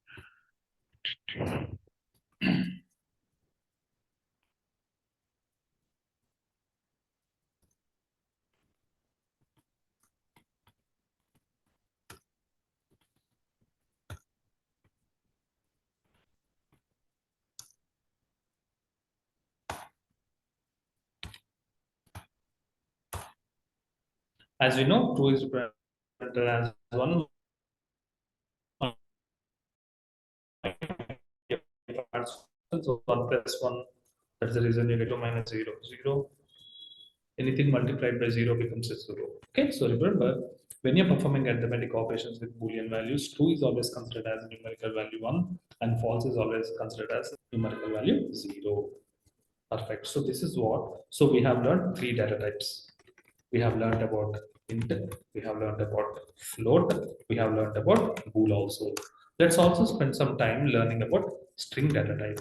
As we know, true is represented as 1. So 1 plus 1, that's the reason you get 2 minus 0. 0. Anything multiplied by 0 becomes a 0. Okay, so remember, when you're performing arithmetic operations with Boolean values, true is always considered as numerical value 1 and false is always considered as numerical value 0. Perfect. So this is what. So we have learned 3 data types. We have learned about int, we have learned about float, we have learned about bool also. Let's also spend some time learning about string data type.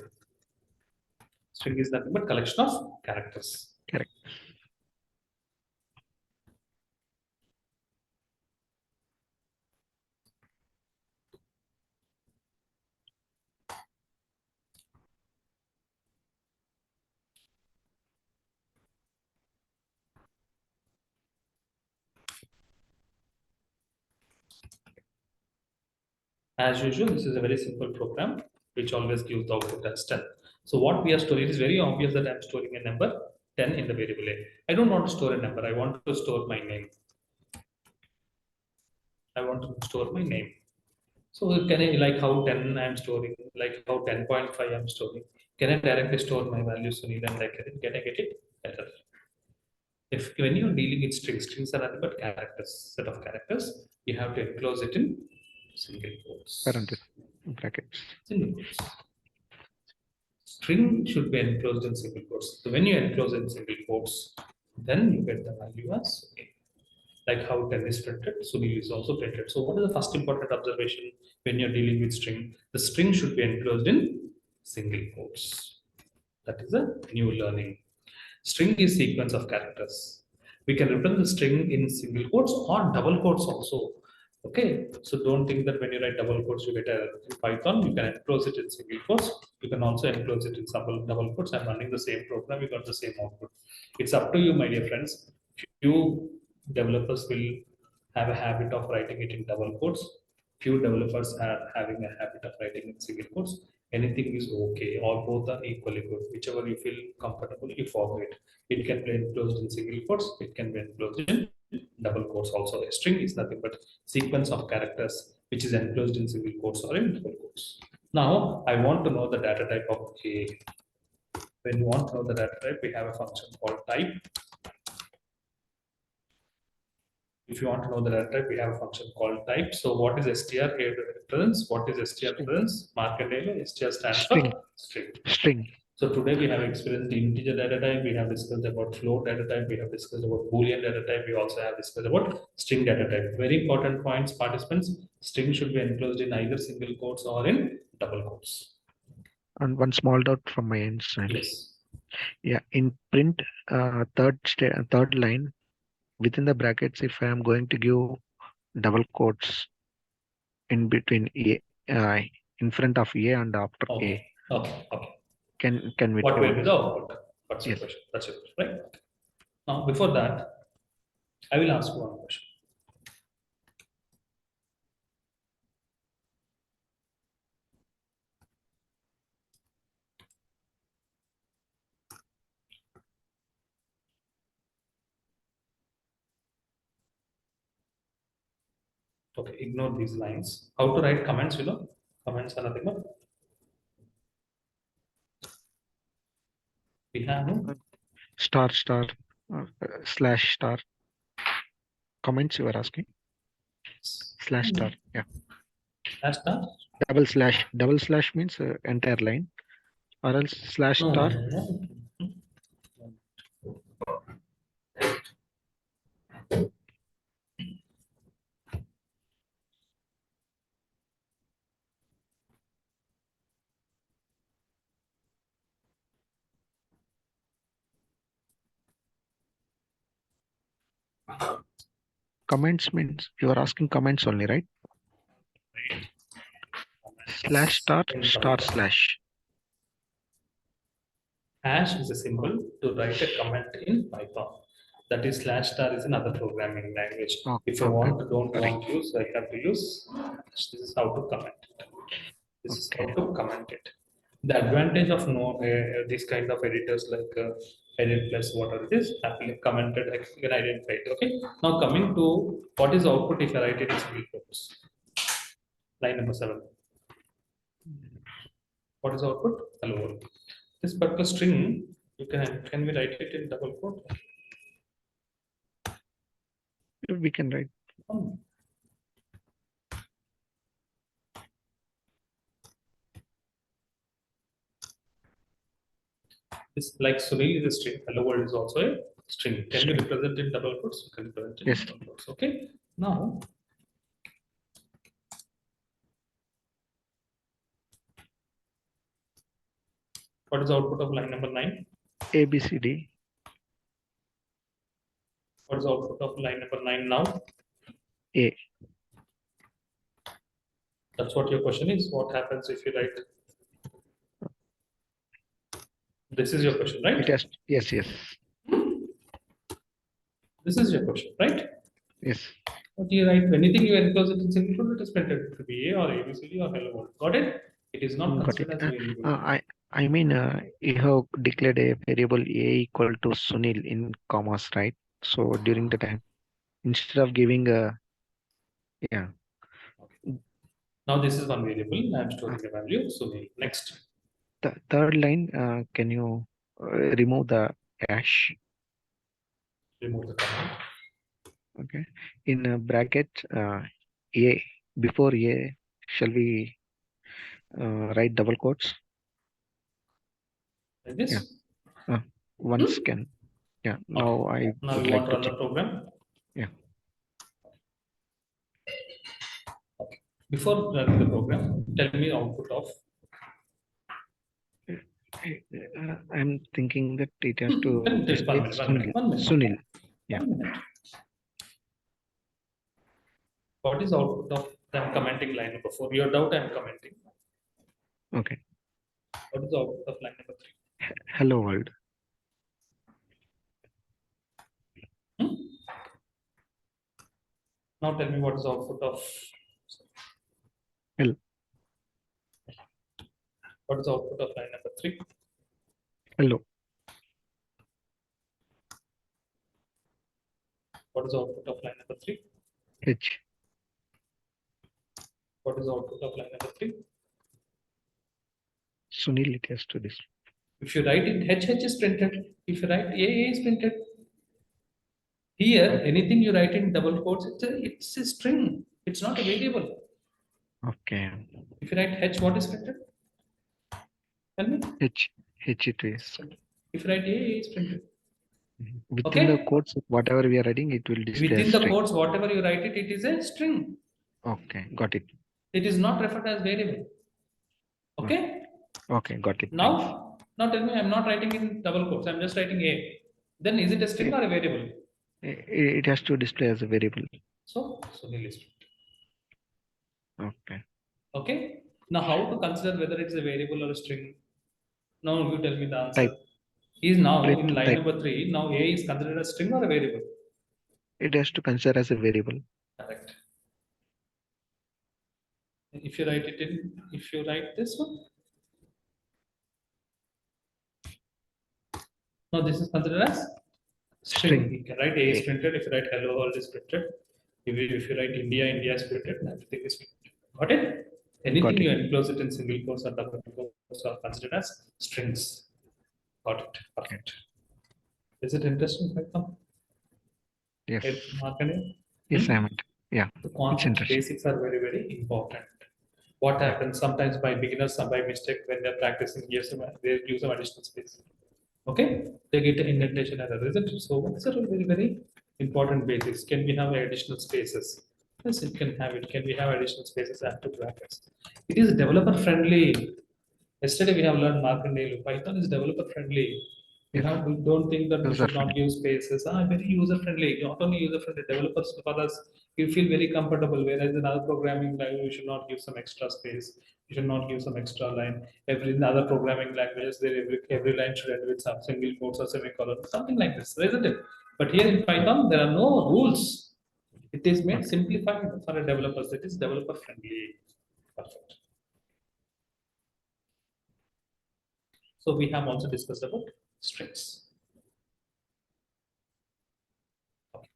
String is nothing but collection of characters. Correct. As usual, this is a very simple program which always gives the output as 10. So what we are storing, it is very obvious that I'm storing a number 10 in the variable A. I don't want to store a number, I want to store my name. I want to store my name. So can I, like how 10 I'm storing, like how 10.5 I'm storing, can I directly store my values Sunil and like can I get it better? If when you're dealing with strings are nothing but characters, set of characters, you have to enclose it in single quotes. Parentheses, brackets. Single quotes. String should be enclosed in single quotes. So when you enclose in single quotes, then you get the value as okay. Like how 10 is printed, Sunil is also printed. So what is the first important observation when you're dealing with string? The string should be enclosed in single quotes. That is a new learning. String is sequence of characters. We can represent the string in single quotes or double quotes also. Okay, so don't think that when you write double quotes, you get a in Python, you can enclose it in single quotes. You can also enclose it in double quotes. I'm running the same program, you got the same output. It's up to you, my dear friends. Few developers will have a habit of writing it in double quotes. Few developers are having a habit of writing in single quotes. Anything is okay, or both are equally good. Whichever you feel comfortable, you follow it. It can be enclosed in single quotes, it can be enclosed in double quotes also. A string is nothing but sequence of characters which is enclosed in single quotes or in double quotes. Now, I want to know the data type of A. When you want to know the data type, we have a function called type. If you want to know the data type, we have a function called type. So what is str here represents? What is str represents? Market data, str stands String. for string. String. So today we have experienced integer data type, we have discussed about float data type, we have discussed about Boolean data type, we also have discussed about string data type. Very important points, participants. String should be enclosed in either single quotes or in double quotes. And one small doubt from my end, Sunil. Yes. Yeah, in print, third line, within the brackets, if I am going to give double quotes in between A, in front of A and after Okay. Okay. Okay. can we What do will it? be the output? What's your Yes. question? That's your question, right? Okay. Now, before that, I will ask you one question. Okay, ignore these lines. How to write comments, you know? Comments are nothing but we have no Star, slash star. Comments you were asking? Slash star, yeah. slash star. Double slash means entire line, or else slash No, star. no. Comments means you are asking comments only, right? Slash star star slash. Hash is a symbol to write a comment in Python. That is slash star is another programming language. If I don't want to use, I have to use. This is how to comment it. This is how to comment it. The advantage of this kind of editors like edit plus whatever it is, happily commented, you can identify it. Okay. Now coming to what is output if I write it in single quotes. Line number 7. What is output? Hello. This particular string, you can we write it in double quote? We can write. It's like Sunil is a string. Hello world is also a string. Can you String. represent in double quotes? You can represent in Yes. double quotes. Okay. Now, what is the output of line number 9? A, B, C, D. What is the output of line number 9 now? A. That's what your question is. What happens if you write? This is your question, right? It has, yes, yes, This is your question, right? yes. What do you write? Anything you enclose it in single quote, it is printed. It could be A or ABCD or hello world. Got it? It is not Got considered it. as variable. I mean, you have declared a variable A equal to Sunil in commas, right? So during the time, instead of giving a, yeah, Now this is one variable. I am storing the value. Sunil. Next. the third line, can you remove the hash? Remove the comment. Okay. In a bracket, A, before A, shall we write double quotes? Like this. Yeah. Once can. Yeah. Now I Now would you like want to to run the check. program. Yeah. Okay. Before running the program, tell me output of. I'm thinking that it has to Take display 1 minute. 1 minute. Sunil. Yeah. 1 minute. What is the output of? I'm commenting line number 4. Your doubt I'm commenting. Okay. What is the output of line number 3? Hello world. Now tell me what is the output of. Hello. What is the output of line number 3? Hello. What is the output of line number 3? H. What is the output of line number 3? Sunil, it has to display. If you write it, HH is printed. If you write AA is printed. Here, anything you write in double quotes, it's a string. It's not a variable. Okay. If you write H, what is printed? Tell me. H it is. If you write AA is printed. Within the Okay. quotes, whatever we are writing, it will display Within as the string. quotes, whatever you write it, it is a string. Okay, got it. It is not referred as variable. Okay. Okay, got it. Thanks. Now tell me, I'm not writing in double quotes. I'm just writing A. Then is it a string or a variable? It has to display as a variable. So Sunil is printed. Okay. Okay. Now how to consider whether it's a variable or a string? Now you tell me the answer. Type. Is now Print in line type. number 3. Now A is considered a string or a variable? It has to consider as a variable. Correct. If you write it in, if you write this one, now this is considered as string. String. You can write A is printed. If you write hello world is printed. If you write India, India is printed. Everything is printed. Got it? Anything it. you enclose it in single quotes or double quotes are considered as strings. Got it. Perfect. Is it interesting right now? Yes. Markandeya? Yes, I am. Yeah. The concepts interesting. basics are very, very important. What happens sometimes by beginners, some by mistake, when they're practicing, they use some additional space. Okay, they get an indentation error, isn't it? So these are very, very important basics. Can we have additional spaces? Yes, it can have it. Can we have additional spaces after brackets? It is developer friendly. Yesterday we have learned Markandeya. Python is developer friendly. You have to, don't think that we should not User-friendly. use spaces. Very user friendly. Not only user friendly, developers for us, you feel very comfortable. Whereas in other programming language, you should not give some extra space. You should not give some extra line. In other programming languages, every line should end with some single quotes or semicolon, something like this, isn't it? But here in Python, there are no rules. It is made simplified for a developers. It is developer friendly. Perfect. So we have also discussed about strings. Okay.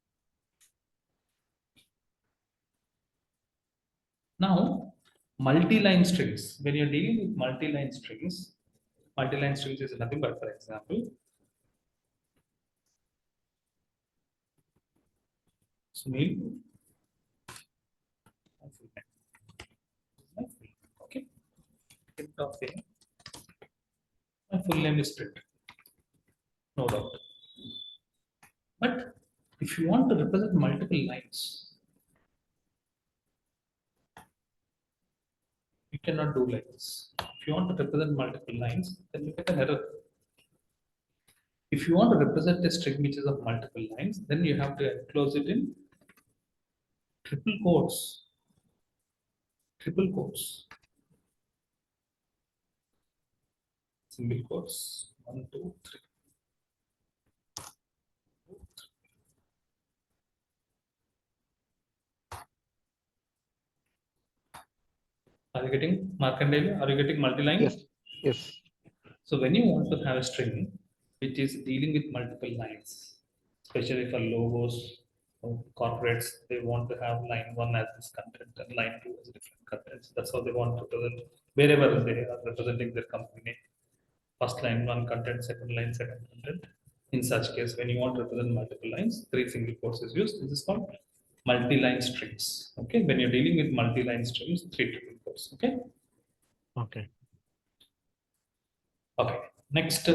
Now, multi-line strings. When you're dealing with multi-line strings is nothing but, for example, Sunil. Okay. My full name is print. no doubt. But if you want to represent multiple lines, you cannot do like this. If you want to represent multiple lines, then you get an error. If you want to represent a string which is of multiple lines, then you have to enclose it in triple quotes. Triple quotes. Single quotes. 1, 2, 3. Are you getting Markandeya? Are you getting multi-line? Yes. Yes. So when you want to have a string which is dealing with multiple lines, especially for logos or corporates, they want to have line 1 as this content and line 2 as different contents. That's how they want to present wherever they are representing their company name. First line 1 content, second line 2nd content. In such case, when you want to represent multiple lines, 3 single quotes is used. This is called multi-line strings. Okay, when you're dealing with multi-line strings, 3 triple quotes. Okay. Okay. Okay, next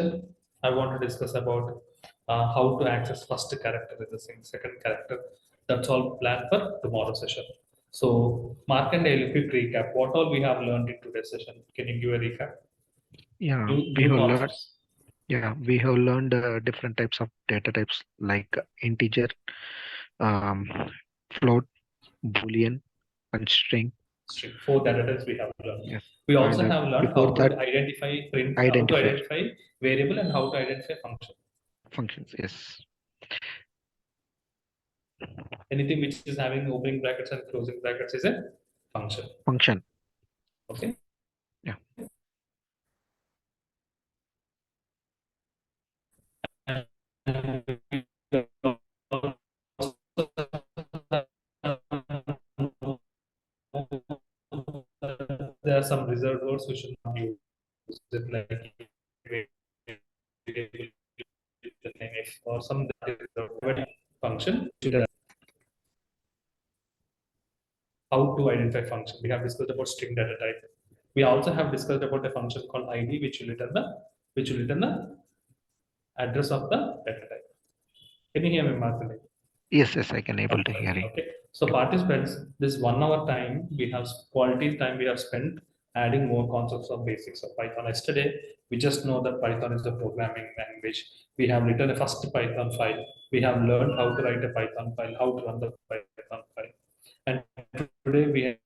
I want to discuss about how to access first character in the second character. That's all planned for tomorrow session. So, Mark and a quick recap. What all we have learned in today's session? Can you give a recap? Yeah, New, we new have learned. concepts. Yeah, we have learned different types of data types like integer, um, float, boolean, and string. String. 4 data types we have learned. Yes. We also And have learned before how that, to identify print, how to identifier identify variable, and how to identify function. functions. Yes. Anything which is having opening brackets and closing brackets is a function. Function. Okay. Yeah. There are some reserved words we should not use, like or some function. How to identify function? We have discussed about string data type. We also have discussed about a function called ID, which will return the address of the data type. Can you hear me, Martin? Yes, I can able to hear you. Okay. So participants, this 1 hour time we have quality time we have spent adding more concepts of basics of Python. Yesterday, we just know that Python is a programming language. We have written a first Python file. We have learned how to write a Python file, how to run the Python file. And today we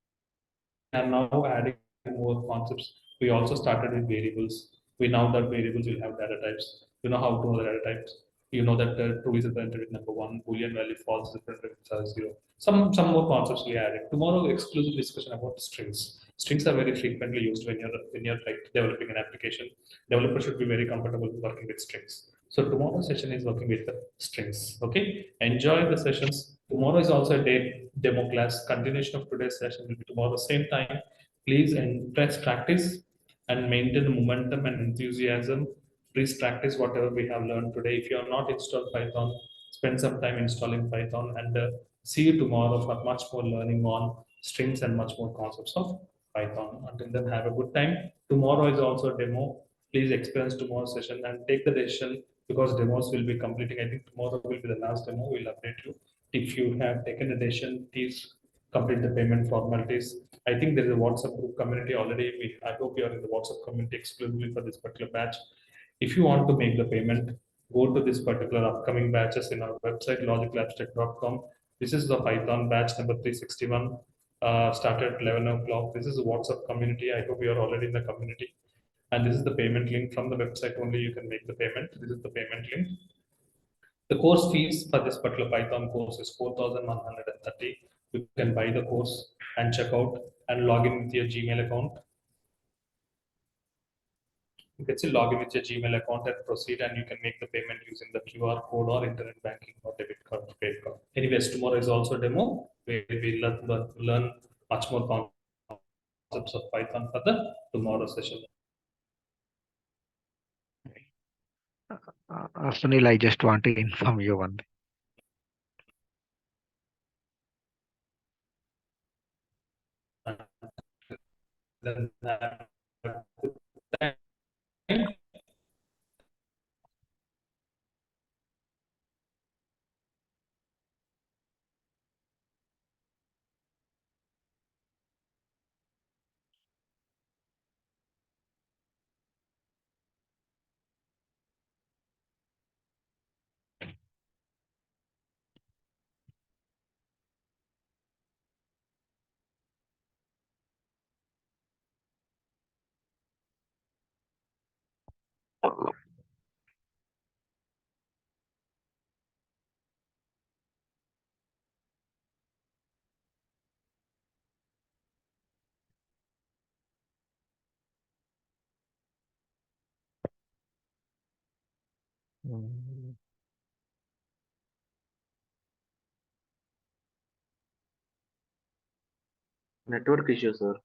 are now adding more concepts. We also started with variables. We know that variables will have data types. You know how to know the data types. You know that true is printed with number 1, Boolean value false is printed with 0. Some more concepts we added. Tomorrow, exclusive discussion about strings. Strings are very frequently used when you're like developing an application. Developers should be very comfortable working with strings. So tomorrow's session is working with the strings. Okay, enjoy the sessions. Tomorrow is also a day demo class. Continuation of today's session will be tomorrow same time. Please practice and maintain the momentum and enthusiasm. Please practice whatever we have learned today. If you have not installed Python, spend some time installing Python, and see you tomorrow for much more learning on strings and much more concepts of Python. Until then, have a good time. Tomorrow is also a demo. Please experience tomorrow's session and take the decision, because demos will be completing. I think tomorrow will be the last demo. We'll update you. If you have taken a decision, please complete the payment formalities. I think there is a WhatsApp group community already. I hope you are in the WhatsApp community exclusively for this particular batch. If you want to make the payment, go to this particular upcoming batches in our website, logiclabstech.com. This is the Python batch number 361, started at 11 o'clock. This is a WhatsApp community. I hope you are already in the community. And this is the payment link. From the website only you can make the payment. This is the payment link. The course fees for this particular Python course is 4,130. You can buy the course and check out and log in with your Gmail account. You can still log in with your Gmail account and proceed, and you can make the payment using the QR code or internet banking or debit card, credit card. Anyways, tomorrow is also a demo where we learn much more concepts of Python for the tomorrow session. Sunil, I just want to inform you one thing. Then Mm, Network issue, sir.